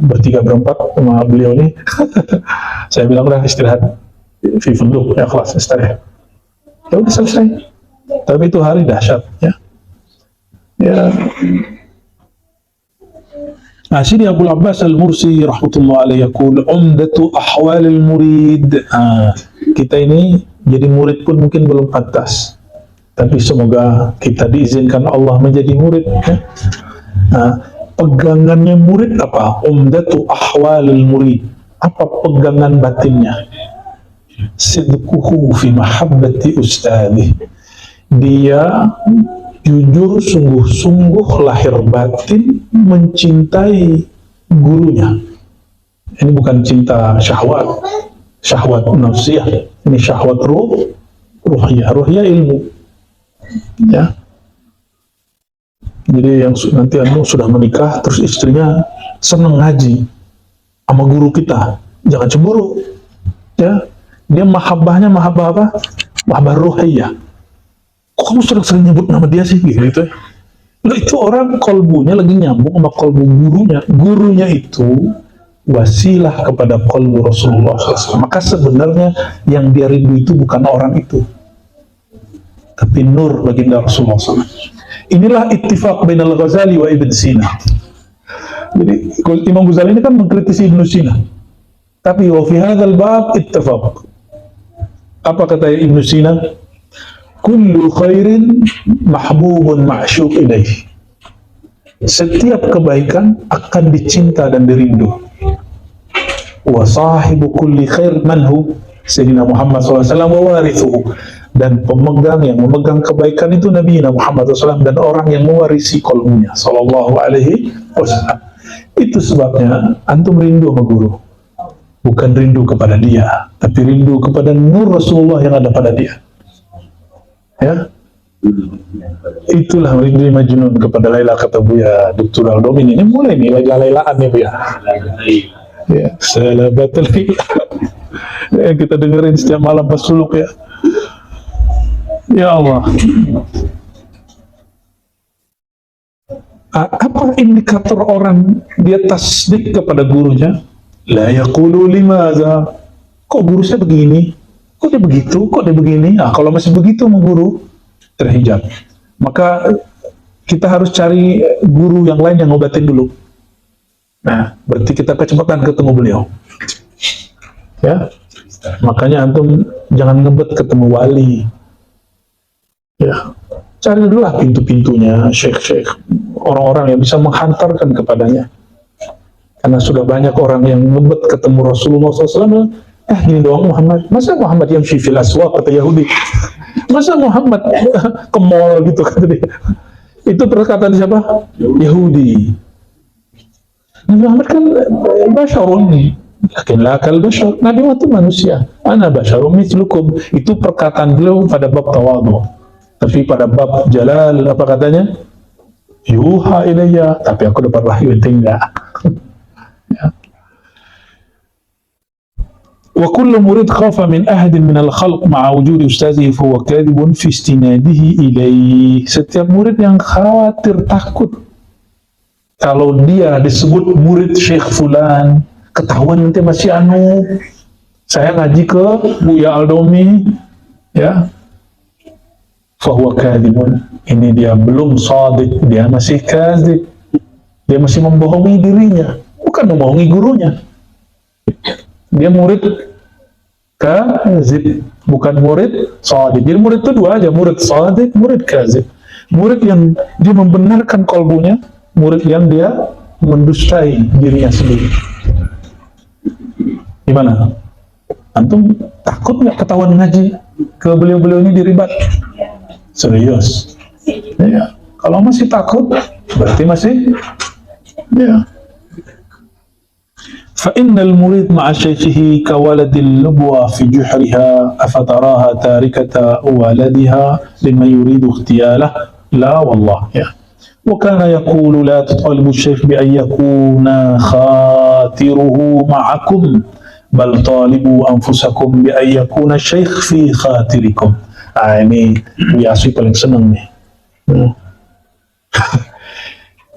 bertiga berempat sama beliau ini. Saya bilang udah istirahat fi funduk, ya kelas istirahat. Ya udah selesai. Tapi itu hari dahsyat, ya. Ya. Sidi Abdul Abbas Al-Mursi rahmatullah alaihi yaqul umdatu ahwalil murid. Kita ini jadi murid pun mungkin belum pantas. Tapi semoga kita diizinkan Allah menjadi murid, ya. Pegangannya murid apa? Umdatu ahwalil murid. Apa pegangan batinnya? Sidquhu fi mahabbati ustadih. Dia jujur sungguh-sungguh lahir batin mencintai gurunya. Ini bukan cinta syahwat, syahwat nafsiyah. Ini syahwat ruhiyah ilmu. Ya. Jadi yang nanti sudah menikah terus istrinya senang ngaji sama guru kita, jangan cemburu. Ya, dia mahabbahnya mahabbah apa? Mahabbah ruhiyah. Kok kamu sering nyebut nama dia sih gitu ya? Loh, itu orang kolbunya lagi nyambung sama kolbu gurunya. Gurunya itu wasilah kepada kolbu Rasulullah SAW. Maka sebenarnya yang dia rindu itu bukan orang itu, tapi nur baginda Rasulullah SAW. Inilah ittifaq bain Al-Ghazali wa Ibn Sina. Jadi Imam Ghazali ini kan mengkritisi Ibn Sina, tapi wa fi hadzal bab ittafaq. Apa kata Ibn Sina? Kullu khairin mahbubun ma'syuq ilaih. Setiap kebaikan akan dicinta dan dirindu. Wa sahibu kulli khair manhu Sayyidina Muhammad SAW wa warithuhu. Dan pemegang yang memegang kebaikan itu Nabi Muhammad SAW dan orang yang mewarisi kolbunya Sallallahu Alaihi Wasallam. Itu sebabnya antum rindu sama guru, bukan rindu kepada dia, tapi rindu kepada nur Rasulullah yang ada pada dia. Ya, itulah rindu majnun kepada Laila, kata Buya Dr. Al-Domin. Ini mulai nih Laila-Lailaan nih Buya. Ya, salabatul Laila. Ya, kita dengerin setiap malam pas suluk ya. Ya Allah. Apa indikator orang dia tasdik kepada gurunya? La yaqulu limadza? Kok guru saya begini? Kok dia begitu? Kok dia begini? Kalau masih begitu mau guru terhijab. Maka kita harus cari guru yang lain yang ngobatin dulu. Nah, berarti kita kecepatan ketemu beliau. Ya. Makanya antum jangan ngebet ketemu wali. Ya, cari dulu lah pintu-pintunya, syekh-syekh, orang-orang yang bisa menghantarkan kepadanya. Karena sudah banyak orang yang ngebet ketemu Rasulullah SAW. Gini doang Muhammad. Masa Muhammad yang fil aswaq, kata Yahudi? Masa Muhammad ke mall gitu, kata dia. Itu perkataan siapa? Yahudi. Nabi Muhammad kan basyarun, lakin lakal basyar. Nabi itu manusia. Ana basyarun mislukum. Itu perkataan beliau pada bab tawadhu. Tapi pada bab jalal apa katanya? Yuha ilayya, tapi aku dapat wahyu enggak. Ya. Wa kullu murid khafa min ahadin min al-khalq ma'a wujudi ustazihi fa huwa kadhibun fi istinadihi ilayhi. Setiap murid yang khawatir, takut kalau dia disebut murid Syekh Fulan, ketahuan nanti masih saya ngaji ke Buya Al-Domi, ya. fahuwa kadhibun, ini dia belum shadiq, dia masih kadhib, dia masih membohongi dirinya, bukan membohongi gurunya. Dia murid kazib, bukan murid shadiq. Jadi murid itu dua aja, murid shadiq, murid kazib. Murid yang dia membenarkan kolbunya, murid yang dia mendustai dirinya sendiri. Gimana? Antum takut nggak ketahuan ngaji ke beliau-beliau ini diribat? Serius? Ya. Kalau masih takut, berarti masih ya. فإن المريد مع شيخه كولد اللبوة في جحرها أفتراها تاركة ولدها لمن يريد اغتياله لا والله يا. وكان يقول لا تطالب الشيخ بأن يكون خاطره معكم بل طالبوا أنفسكم بأن يكون الشيخ في خاطركم. Ini Wiasi paling seneng nih.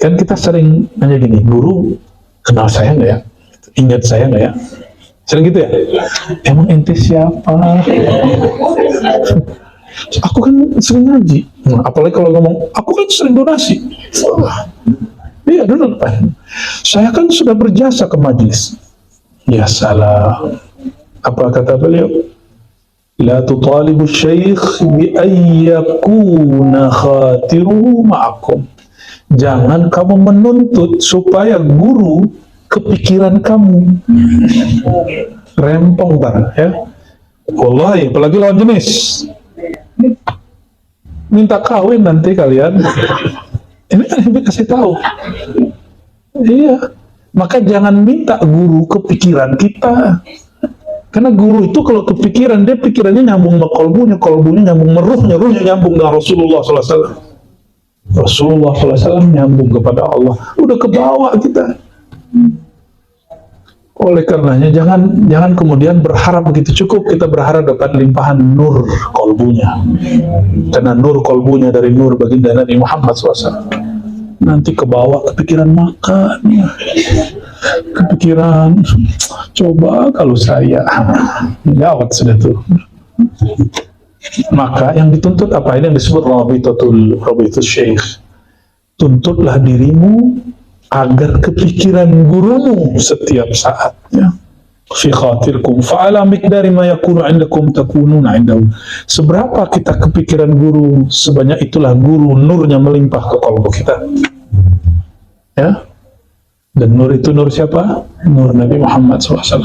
Kan kita sering nanya gini, guru kenal saya nggak ya? Ingat saya nggak ya? Sering gitu ya? Emang ente siapa? Aku kan sering ngaji. Nah, apalagi kalau ngomong, aku kan sering donasi. Iya, donat. Saya kan sudah berjasa ke majelis. Ya salah. Apa kata beliau? La tutalibu syekh bi ayyakuna khatiru ma'akum. Jangan kamu menuntut supaya guru kepikiran kamu. Rempong bar, ya. Wallahi, apalagi lawan jenis. Minta kawin nanti kalian. Ini kan yang kasih tahu. Iya. Maka jangan minta guru kepikiran kita. Karena guru itu kalau kepikiran, dia pikirannya nyambung sama kolbunya, kolbunya nyambung meruhnya, ruhnya nyambung dengan Rasulullah SAW. Rasulullah SAW nyambung kepada Allah. Udah ke bawah kita. Oleh karenanya jangan kemudian berharap begitu, cukup kita berharap dapat limpahan nur kolbunya. Karena nur kolbunya dari nur baginda Nabi Muhammad SAW. Nanti ke bawah kepikiran makan, kepikiran coba kalau saya gawat sudah tuh. Maka yang dituntut apa? Ini yang disebut Rabitatul Syekh. Tuntutlah dirimu agar kepikiran gurumu setiap saat, ya. Fi khatirkum fa'ala miqdari ma yakunu 'indakum takununa 'indahu. Seberapa kita kepikiran guru, sebanyak itulah guru nurnya melimpah ke kalbu kita. Ya. Dan nur itu nur siapa? Nur Nabi Muhammad SAW.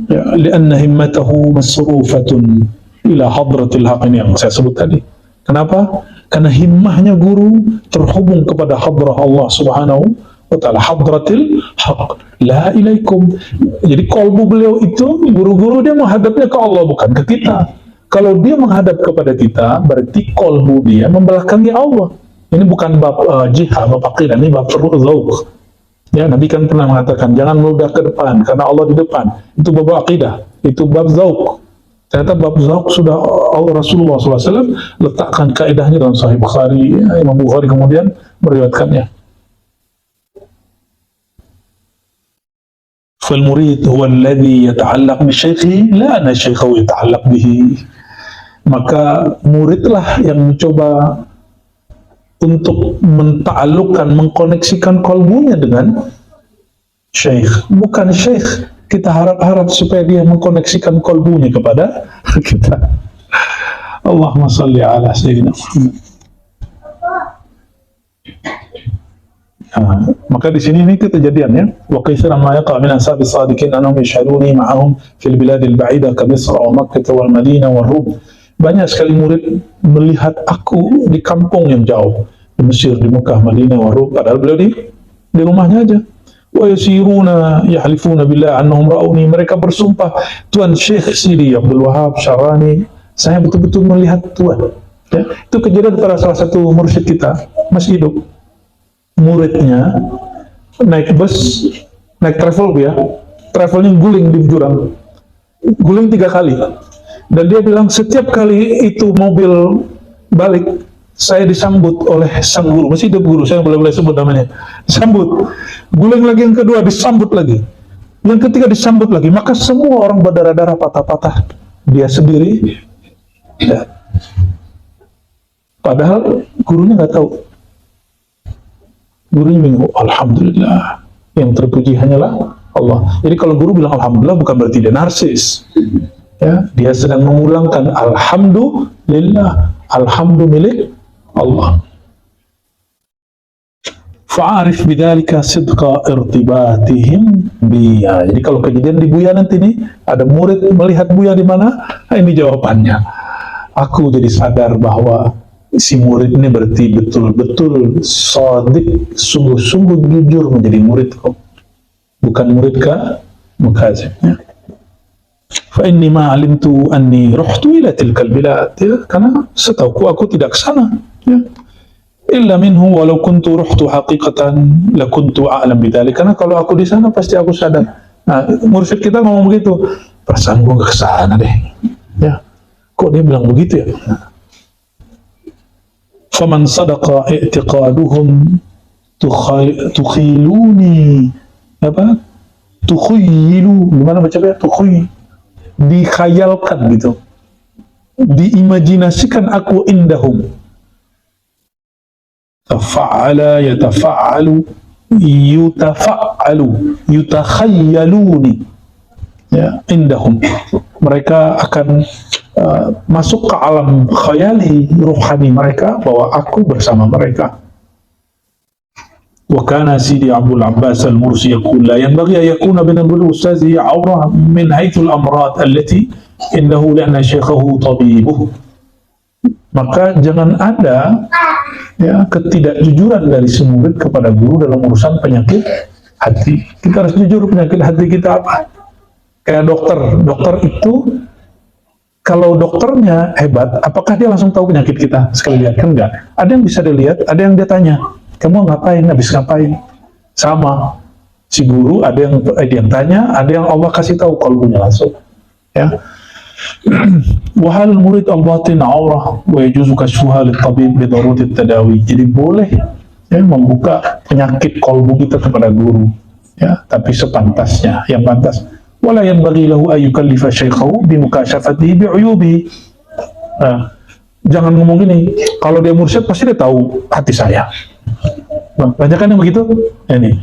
Ya, li'anna himmatahu masrufatun ila hadratil haq, ini yang saya sebut tadi. Kenapa? Karena himmahnya guru terhubung kepada hadrah Allah Subhanahu wa ta'ala, hadratil haq, la ilaikum. Jadi kolbu beliau itu, guru-guru dia menghadapnya ke Allah, bukan ke kita. Kalau dia menghadap kepada kita, berarti kolbu dia membelakangi Allah. Ini bukan bab jihad, bab aqidah, ini bab zauq. Ya, Nabi kan pernah mengatakan jangan meludah ke depan karena Allah di depan. Itu bab aqidah, itu bab zauq. Ternyata bab zauq sudah Allah Rasulullah SAW letakkan kaidahnya dalam Sahih Bukhari. Ya, Imam Bukhari kemudian meriwayatkannya. فالمريد هو الذي يتعلق بشيخه لا أن شيخه يتعلق به. Maka muridlah yang mencoba untuk menta'alluqkan, mengkoneksikan kolbunya dengan syekh, bukan syekh. Kita harap-harap supaya dia mengkoneksikan kolbunya kepada kita. Allahumma salli ala sayyidina Muhammad. Maka di sini ini kejadiannya. Wa kaitsara ma yaqa min ansab as-sadiqin annahum yashhaduni ma'ahum fil bilad al-ba'idah ka Misr wa Makkah wal Madinah wal Rum. Banyak sekali murid melihat aku di kampung yang jauh, di Mesir, di Mekah, Madinah, wa Rum, padahal beliau di rumahnya aja. Wa yasiruna yahlifuna billah annahum ra'uni, mereka bersumpah, Tuan Syekh Sidi Abdul Wahab Syarani, saya betul-betul melihat Tuan. Ya, itu kejadian pada salah satu mursyid kita masih hidup. Muridnya naik bus, naik travel ya, travelnya guling di jurang, guling 3 kali, dan dia bilang setiap kali itu mobil balik, saya disambut oleh sang guru, masih hidup guru, saya boleh sebut namanya, disambut, guling lagi yang kedua, disambut lagi, yang ketiga disambut lagi, maka semua orang berdarah-darah patah-patah, dia sendiri, ya. Padahal gurunya nggak tahu. Gurunya bingung. Alhamdulillah, yang terpuji hanyalah Allah. Jadi kalau guru bilang alhamdulillah bukan berarti dia narsis. Ya, dia sedang mengulangkan alhamdulillah, alhamdulillah Allah. Fa'arif bidzalika sidqa irtibatihim biya. Jadi kalau kejadian di Buya nanti nih, ada murid melihat Buya di mana, nah ini jawabannya. Aku jadi sadar bahwa si murid ini berarti betul-betul shadiq, sungguh-sungguh jujur menjadi muridku, bukan murid mukazib. Ya. Fa inni ma alimtu anni ruhtu ila tilkal bilad, ya, karena setauku aku tidak ke sana. Ya. Illa minhu walau kuntu ruhtu haqiqatan la kuntu a'lam bidzalik. Karena kalau aku di sana pasti aku sadar. Nah, mursyid kita ngomong begitu, perasaan gua nggak ke sana deh. Ya. Kok dia bilang begitu ya? Faman sadaqa i'tiqaduhum tukhiluni apa? Tukhilu, gimana bacanya? Dikhayalkan gitu. Diimajinasikan aku indahum. Tafa'ala yatafa'alu yutafa'alu yutakhayaluni, ya, indahum. Mereka akan masuk ke alam khayali ruhani mereka bahwa aku bersama mereka. Wa kana Sidi Abdul Abbas Al-Mursi yaqul la yanbaghi an yakuna baina al-ustazi awra min haythu al-amrad allati innahu li'anna shaykhahu tabibuh. Maka jangan ada, ya, ketidakjujuran dari si murid kepada guru dalam urusan penyakit hati. Kita harus jujur penyakit hati kita apa. Kayak dokter itu kalau dokternya hebat, apakah dia langsung tahu penyakit kita sekali lihat? Kan enggak. Ada yang bisa dilihat, ada yang dia tanya, kamu ngapain, habis ngapain? Sama si guru, ada yang tanya, ada yang Allah kasih tahu kalbunya langsung. Ya. Wahal murid al-batin aurah wa yajuzu kashfuha lit-tabib bi darurati tadawi. Jadi boleh, ya, membuka penyakit kalbu kita kepada guru, ya, tapi sepantasnya, yang pantas. Wala yanbaghi lahu ay yukallifa shaykhahu bi mukashafatihi bi uyubi. Nah, jangan ngomong gini, kalau dia mursyid pasti dia tahu hati saya. Banyak kan yang begitu? Ini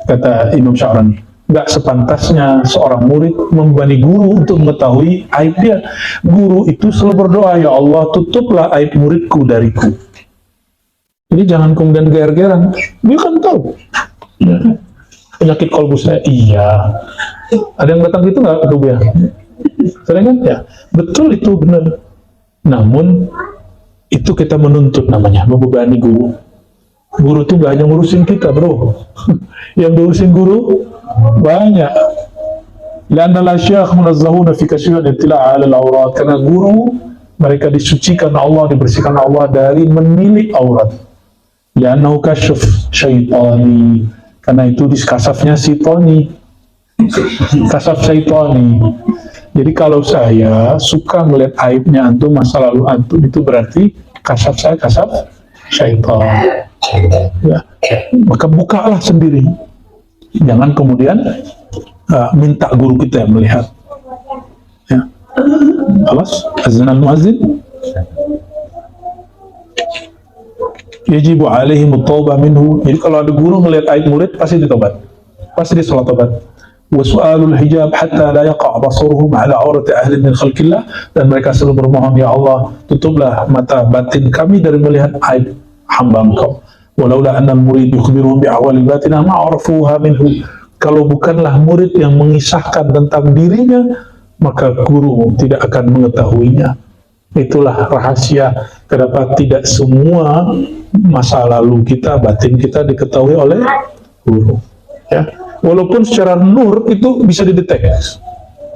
kata Imam Sya'rani. Nggak sepantasnya seorang murid membebani guru untuk mengetahui aib dia. Guru itu selalu berdoa, ya Allah, tutuplah aib muridku dariku. Jadi jangan kemudian ger-geran. Dia kan tahu, ya, penyakit kalbu saya. Iya. Ada yang datang gitu nggak ke dia? Sering kan? Ya, betul, itu benar. Namun itu kita menuntut, namanya membebani guru. Guru itu nggak hanya ngurusin kita, bro. Yang diurusin guru banyak. Lianna al-syekh munazzahuna fi kasyfil ittila' 'ala al-awrat. Karena guru mereka disucikan Allah, dibersihkan Allah dari menilik aurat. Liannahu kasyf syaitani. Karena itu diskasafnya syaitani. Kasaf syaitani. Jadi kalau saya suka melihat aibnya antum, masa lalu antum, itu berarti kasaf saya kasaf syaitan. Ya. Maka bukalah sendiri. Jangan kemudian minta guru kita yang melihat. Ya. Alas, azan al-muazzin. Yajibu alaihi at-taubah minhu. Jadi kalau ada guru melihat aib murid, pasti ditobat. Pasti dia salat tobat. Wa su'alul hijab hatta la yaqa' basaruhum ala aurati ahli min khalqillah. Dan mereka selalu bermohon, ya Allah, tutuplah mata batin kami dari melihat aib hamba Engkau. Walaula anna al-murid yukhbiruhum bi ahwali batinah ma arafuha minhu. Kalau bukanlah murid yang mengisahkan tentang dirinya, maka guru tidak akan mengetahuinya. Itulah rahasia kenapa tidak semua masa lalu kita, batin kita diketahui oleh guru. Ya, walaupun secara nur itu bisa dideteksi.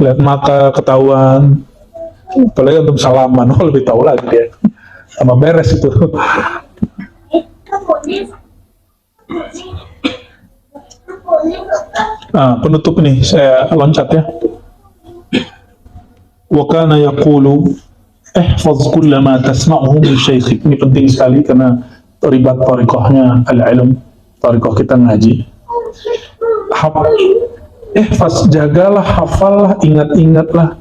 Lihat mata ketahuan, apalagi untuk salaman, lebih tahu lagi dia. Sama beres itu. Penutup nih, saya loncat ya. Wa kana yaqulu ihfaz kulla ma tasma'uhu min syaikh. Ini penting sekali karena ribat tariqahnya al-ilm, tariqah kita ngaji. Ihfaz, jagalah, hafallah, ingat-ingatlah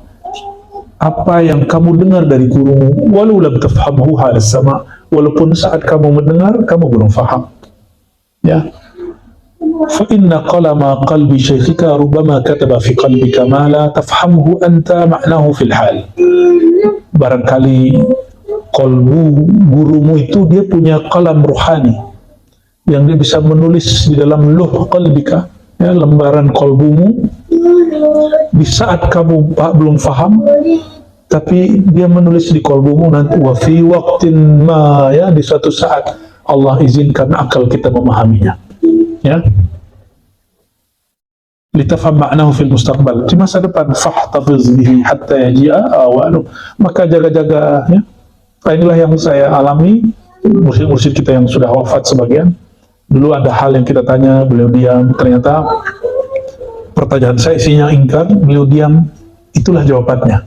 apa yang kamu dengar dari gurumu, walau lam tafhamhu halas sama, walaupun saat kamu mendengar kamu belum faham. Ya, fa inna qalama qalbi syekhika rubbama kataba fi qalbika ma la tafhamhu anta ma'nahu fil hal. Barangkali kolbu gurumu itu dia punya kalam ruhani yang dia bisa menulis di dalam luh qalbika, ya, lembaran kolbumu. Di saat kamu belum faham, tapi dia menulis di kolbumu nanti, wa fi waqtin ma, ya, di suatu saat Allah izinkan akal kita memahaminya, ya, litafham ma'nahu fil mustaqbal, di masa depan, fahtafiz bihi hatta yaji'a awanu, maka jaga-jaga, ya. Inilah yang saya alami, mursyid-mursyid kita yang sudah wafat sebagian. Dulu ada hal yang kita tanya, beliau diam, ternyata pertanyaan saya isinya ingkar, beliau diam, itulah jawabannya.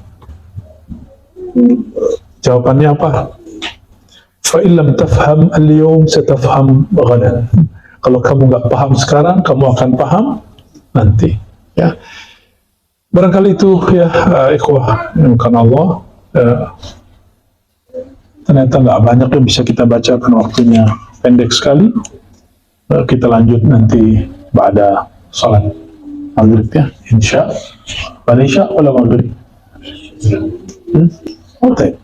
Jawabannya apa? Fa'illam tafham al-yawm satafham ghadan. Kalau kamu nggak paham sekarang, kamu akan paham nanti, ya. Barangkali itu, ya, ikhwah bukan Allah, ternyata nggak banyak yang bisa kita baca karena waktunya pendek sekali. Kita lanjut nanti pada salat maghrib, ya, insya wala maghrib. طيب.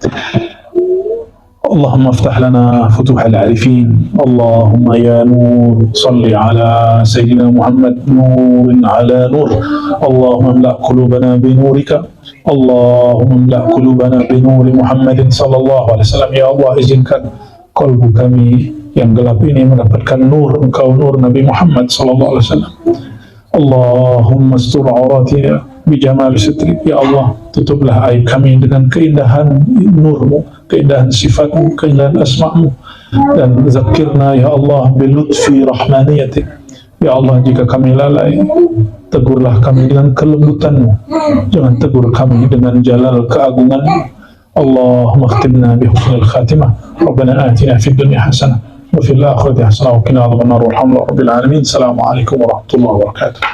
اللهم افتح لنا فتوح العارفين. اللهم يا نور صل على سيدنا محمد، نور على نور. اللهم املأ قلوبنا بنورك. اللهم املأ قلوبنا بنور محمد صلى الله عليه وسلم. Ya Allah, izinkan kalbu kami yang gelap ini mendapatkan nur Engkau, nur Nabi Muhammad sallallahu alaihi wasallam. Allahumma astur auratina bijamal sitrik. Ya Allah, tutuplah aib kami dengan keindahan nurmu, keindahan sifatmu, keindahan asma'mu, dan zakirna ya Allah bilutfi rahmaniyatik. Ya Allah, jika kami lalai, tegurlah kami dengan kelembutanmu, jangan tegur kami dengan jalal keagunganmu. Allahumma khtimna bihusnil khatimah. Rabbana atina fid dunya hasanah wa fil akhirati hasanah wa qina adzabannar. Walhamdulillahi rabbil alamin. Assalamualaikum warahmatullahi wabarakatuh.